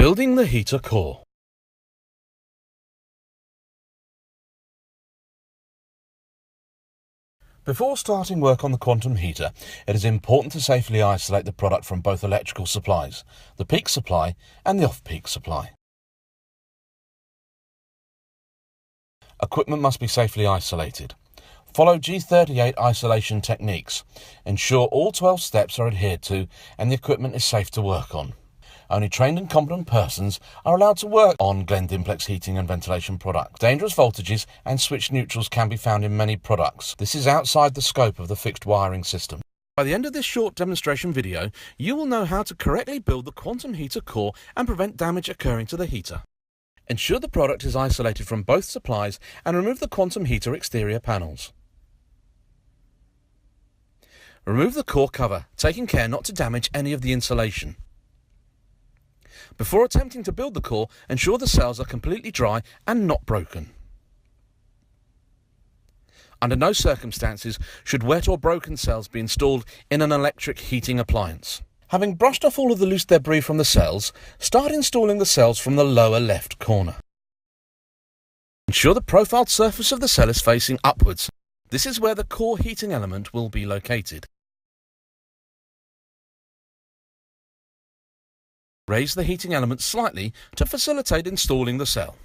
Building the heater core. Before starting work on the quantum heater, it is important to safely isolate the product from both electrical supplies, the peak supply and the off-peak supply. Equipment must be safely isolated. Follow G38 isolation techniques. Ensure all 12 steps are adhered to and the equipment is safe to work on. Only trained and competent persons are allowed to work on Dimplex heating and ventilation products. Dangerous voltages and switch neutrals can be found in many products. This is outside the scope of the fixed wiring system. By the end of this short demonstration video, you will know how to correctly build the quantum heater core and prevent damage occurring to the heater. Ensure the product is isolated from both supplies and remove the quantum heater exterior panels. Remove the core cover, taking care not to damage any of the insulation. Before attempting to build the core, ensure the cells are completely dry and not broken. Under no circumstances should wet or broken cells be installed in an electric heating appliance. Having brushed off all of the loose debris from the cells, start installing the cells from the lower left corner. Ensure the profiled surface of the cell is facing upwards. This is where the core heating element will be located. Raise the heating element slightly to facilitate installing the cell.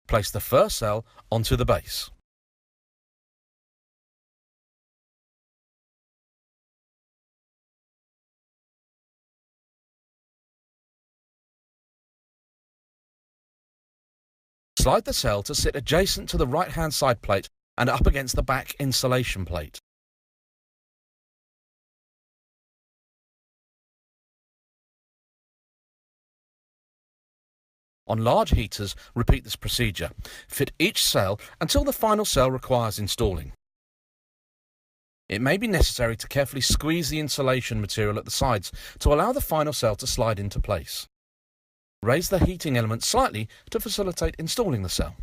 Place the first cell onto the base. Slide the cell to sit adjacent to the right-hand side plate and up against the back insulation plate. On large heaters, repeat this procedure. Fit each cell until the final cell requires installing. It may be necessary to carefully squeeze the insulation material at the sides to allow the final cell to slide into place. Raise the heating element slightly to facilitate installing the cell.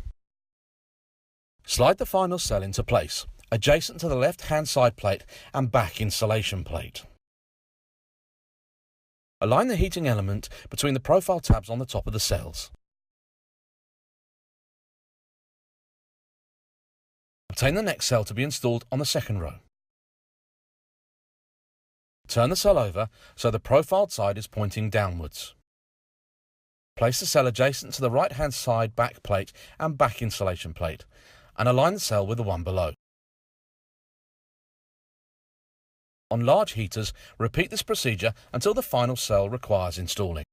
Slide the final cell into place, adjacent to the left-hand side plate and back insulation plate. Align the heating element between the profile tabs on the top of the cells. Obtain the next cell to be installed on the second row. Turn the cell over so the profiled side is pointing downwards. Place the cell adjacent to the right-hand side back plate and back insulation plate, and align the cell with the one below. On large heaters, repeat this procedure until the final cell requires installing.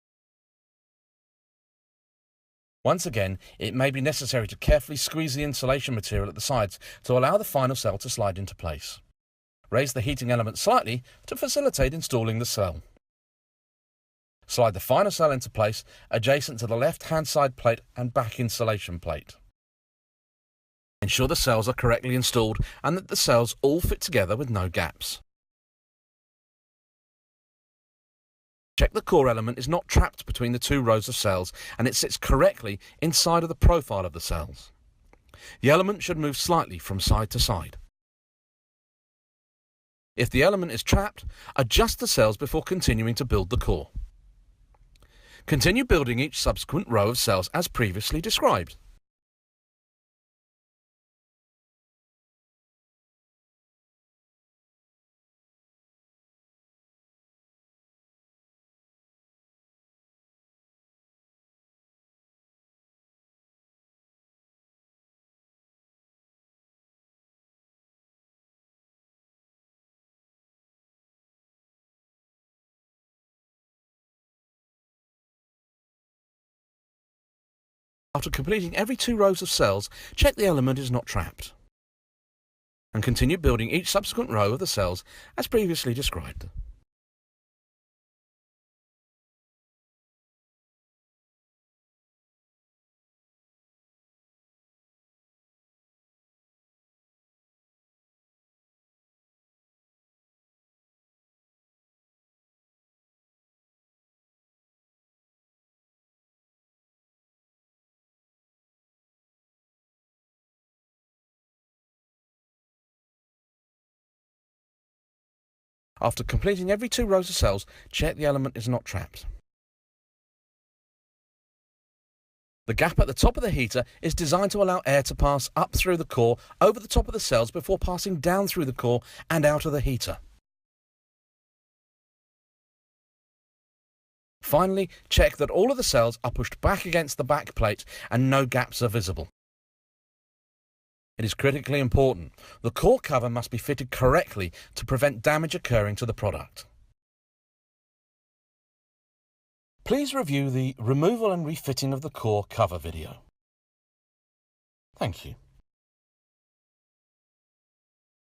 Once again, it may be necessary to carefully squeeze the insulation material at the sides to allow the final cell to slide into place. Raise the heating element slightly to facilitate installing the cell. Slide the final cell into place adjacent to the left-hand side plate and back insulation plate. Ensure the cells are correctly installed and that the cells all fit together with no gaps. Check the core element is not trapped between the two rows of cells and it sits correctly inside of the profile of the cells. The element should move slightly from side to side. If the element is trapped, adjust the cells before continuing to build the core. Continue building each subsequent row of cells as previously described. After completing every 2 rows of cells, check the element is not trapped. And continue building each subsequent row of the cells as previously described. After completing every 2 rows of cells, check the element is not trapped. The gap at the top of the heater is designed to allow air to pass up through the core over the top of the cells before passing down through the core and out of the heater. Finally, check that all of the cells are pushed back against the back plate and no gaps are visible. It is critically important. The core cover must be fitted correctly to prevent damage occurring to the product. Please review the removal and refitting of the core cover video. Thank you.